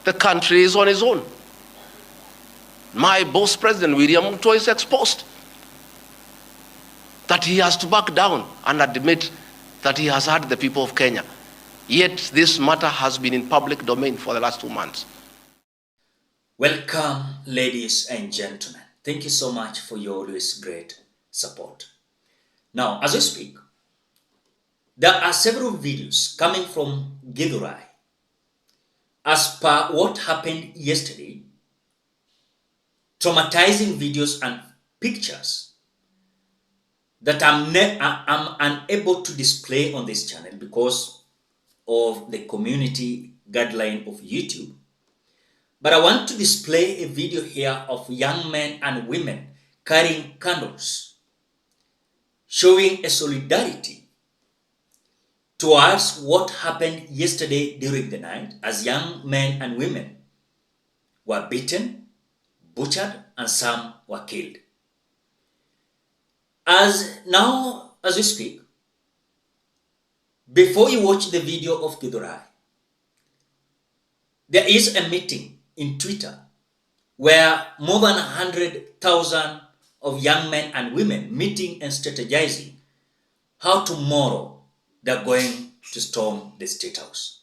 the country is on its own. My boss, President William Ruto, is exposed. That he has to back down and admit that he has hurt the people of Kenya. Yet this matter has been in public domain for the last 2 months. Welcome, ladies and gentlemen. Thank you so much for your always great support. Now, as we speak, there are several videos coming from GITHURAI. As per what happened yesterday, traumatizing videos and pictures that I'm unable to display on this channel because of the community guideline of YouTube. But I want to display a video here of young men and women carrying candles, showing a solidarity towards what happened yesterday during the night as young men and women were beaten, butchered, and some were killed. As we speak, before you watch the video of GITHURAI, there is a meeting in Twitter where more than 100,000 of young men and women meeting and strategizing how tomorrow they're going to storm the Statehouse.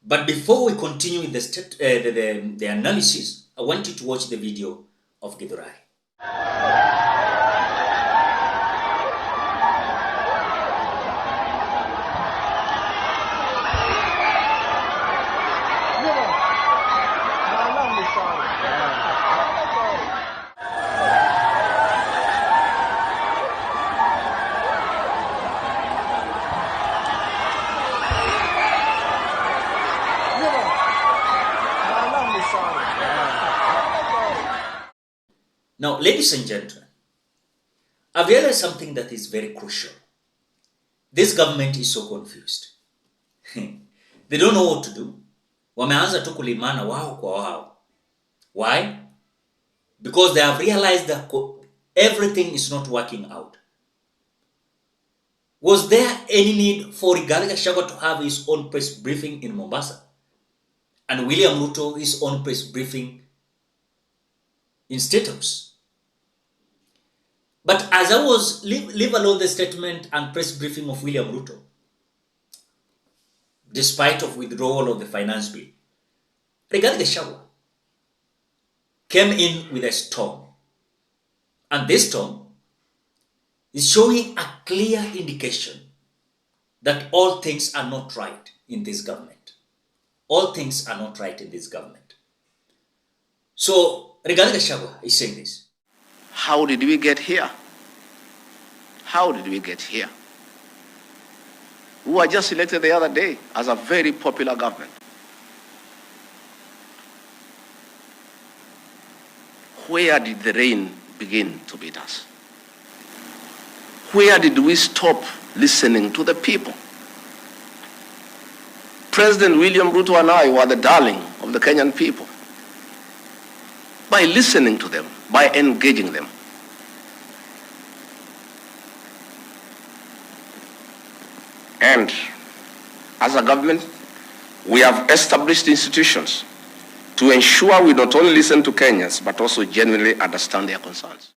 But before we continue with the analysis, I want you to watch the video of GITHURAI. Now, ladies and gentlemen, I've realized something that is very crucial. This government is so confused. They don't know what to do. Wameanza tu kulimana wao kwa wao. Why? Because they have realized that everything is not working out. Was there any need for Gachagua to have his own press briefing in Mombasa? And William Ruto his own press briefing in Statehouse? But as I was, leave alone the statement and press briefing of William Ruto, despite of withdrawal of the finance bill, Gachagua came in with a storm. And this storm is showing a clear indication that all things are not right in this government. All things are not right in this government. So, Gachagua is saying this. How did we get here? How did we get here? We were just elected the other day as a very popular government. Where did the rain begin to beat us? Where did we stop listening to the people? President William Ruto and I were the darling of the Kenyan people. By listening to them, by engaging them. And as a government, we have established institutions to ensure we not only listen to Kenyans, but also genuinely understand their concerns.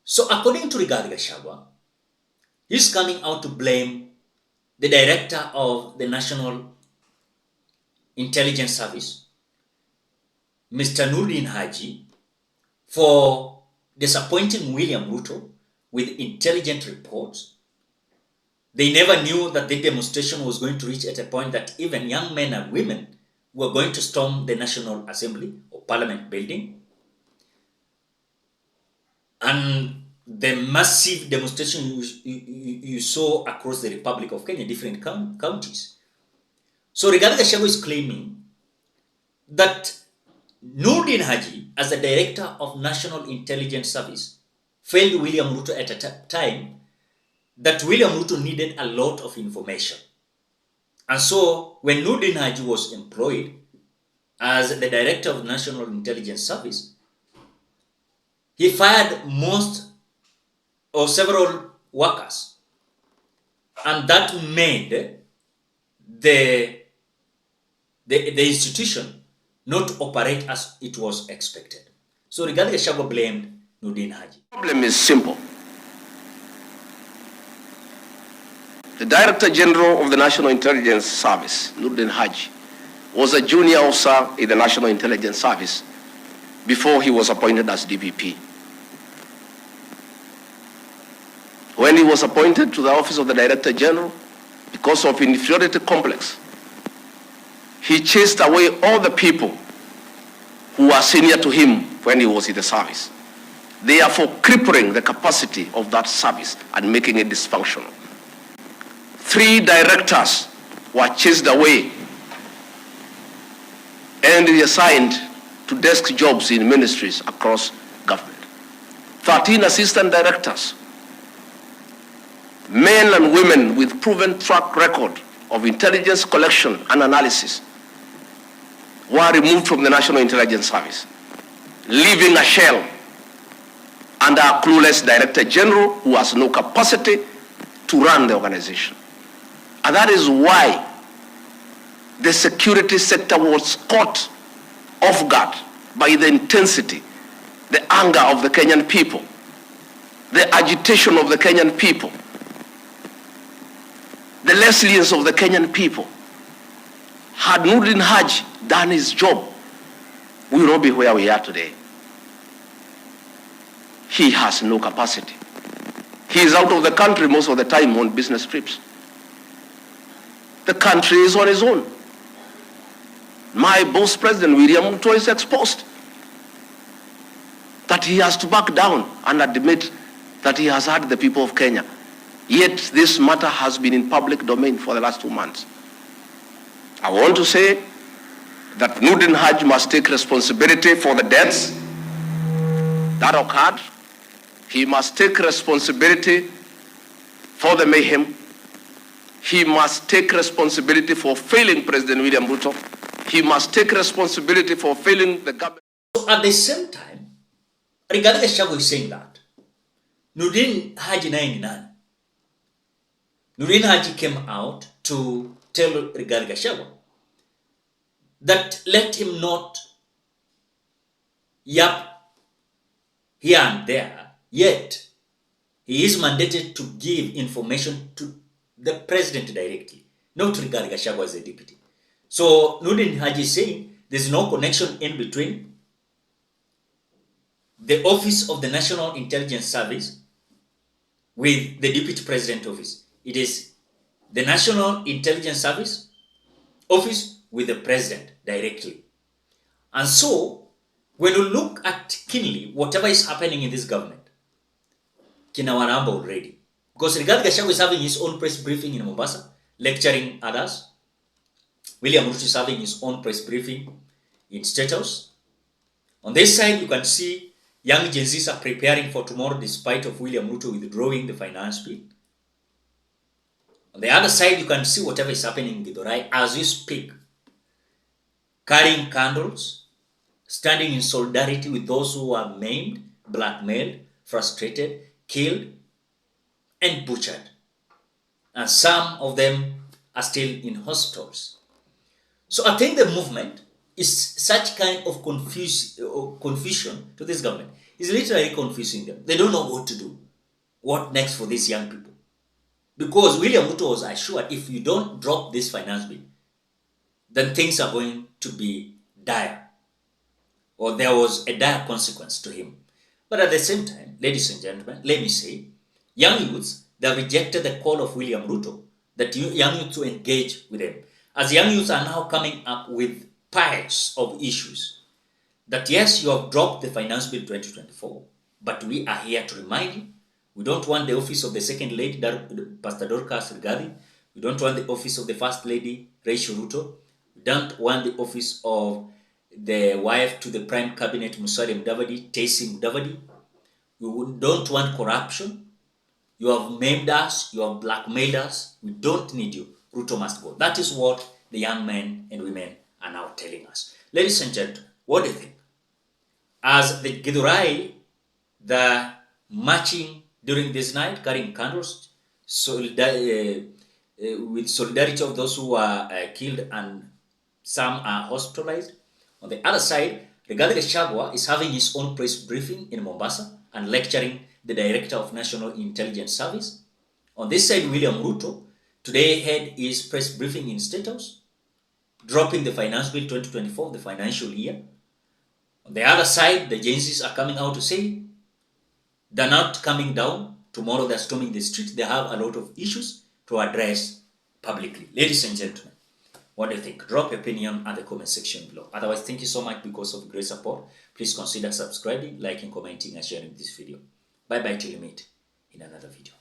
So according to Gachagua, he's coming out to blame the director of the National Intelligence Service, Mr. Nurdin Haji, for disappointing William Ruto with intelligent reports. They never knew that the demonstration was going to reach at a point that even young men and women were going to storm the National Assembly or Parliament building. And the massive demonstration you saw across the Republic of Kenya, different counties. So Gachagua is claiming that Nurdin Haji, as the Director of National Intelligence Service, failed William Ruto at a time that William Ruto needed a lot of information. And so when Nurdin Haji was employed as the Director of National Intelligence Service, he fired most or several workers. And that made the institution not operate as it was expected. So Rigathi Gachagua blamed Nordin Haji. The problem is simple. The Director General of the National Intelligence Service, Nordin Haji, was a junior officer in the National Intelligence Service before he was appointed as DPP. When he was appointed to the office of the Director General, because of inferiority complex, he chased away all the people who were senior to him when he was in the service, therefore crippling the capacity of that service and making it dysfunctional. 3 directors were chased away and reassigned to desk jobs in ministries across government. 13 assistant directors, men and women with proven track record of intelligence collection and analysis, were removed from the National Intelligence Service, leaving a shell under a clueless Director General who has no capacity to run the organization. And that is why the security sector was caught off guard by the intensity, the anger of the Kenyan people, the agitation of the Kenyan people, the resilience of the Kenyan people. Had Nordin Haji done his job, we will not be where we are today. He has no capacity. He is out of the country most of the time on business trips. The country is on his own. My boss, President William Ruto, is exposed. That he has to back down and admit that he has hurt the people of Kenya. Yet this matter has been in public domain for the last 2 months. I want to say that Nordin Haji must take responsibility for the deaths that occurred. He must take responsibility for the mayhem. He must take responsibility for failing President William Ruto. He must take responsibility for failing the government. So at the same time, Rigathi Gachagua is saying that Nordin Haji naye ni nani? Nordin Haji came out to tell Rigathi Gachagua that let him not yap here and there, yet he is mandated to give information to the president directly, not Rigathi Gachagua as a deputy. So Nordin Haji is saying there's no connection in between the office of the National Intelligence Service with the deputy president office. It is the National Intelligence Service office with the president directly. And so, when you look at keenly whatever is happening in this government, kinawaramba already. Because Rigathi Gachagua is having his own press briefing in Mombasa, lecturing others. William Ruto is having his own press briefing in Statehouse. On this side, you can see young Gen Zs are preparing for tomorrow despite of William Ruto withdrawing the finance bill. On the other side, you can see whatever is happening in GITHURAI as we speak. Carrying candles, standing in solidarity with those who are maimed, blackmailed, frustrated, killed, and butchered. And some of them are still in hospitals. So I think the movement is such kind of confusion to this government. It's literally confusing them. They don't know what to do. What next for these young people? Because William Ruto was assured if you don't drop this finance bill, then things are going to be dire. Or there was a dire consequence to him. But at the same time, ladies and gentlemen, let me say, young youths, they rejected the call of William Ruto that young youths to engage with him. As young youths are now coming up with piles of issues, that yes, you have dropped the finance bill 2024, but we are here to remind you, we don't want the office of the second lady, Pastor Dorcas Rigathi. We don't want the office of the first lady, Rachel Ruto. We don't want the office of the wife to the prime cabinet, Musalia Mudavadi, Tesi Mudavadi. We don't want corruption. You have maimed us. You have blackmailed us. We don't need you. Ruto must go. That is what the young men and women are now telling us. Ladies and gentlemen, what do you think? As the GITHURAI, the marching during this night, carrying candles, with solidarity of those who are killed and some are hospitalized, On the other side, Rigathi Gachagua is having his own press briefing in Mombasa and lecturing the Director of National Intelligence Service. On this side, William Ruto today had his press briefing in Statehouse, dropping the Finance Bill 2024, the financial year. On the other side, the agencies are coming out to say they're not coming down. Tomorrow they're storming the street. They have a lot of issues to address publicly. Ladies and gentlemen, what do you think? Drop your opinion at the comment section below. Otherwise, thank you so much because of great support. Please consider subscribing, liking, commenting, and sharing this video. Bye-bye till you meet in another video.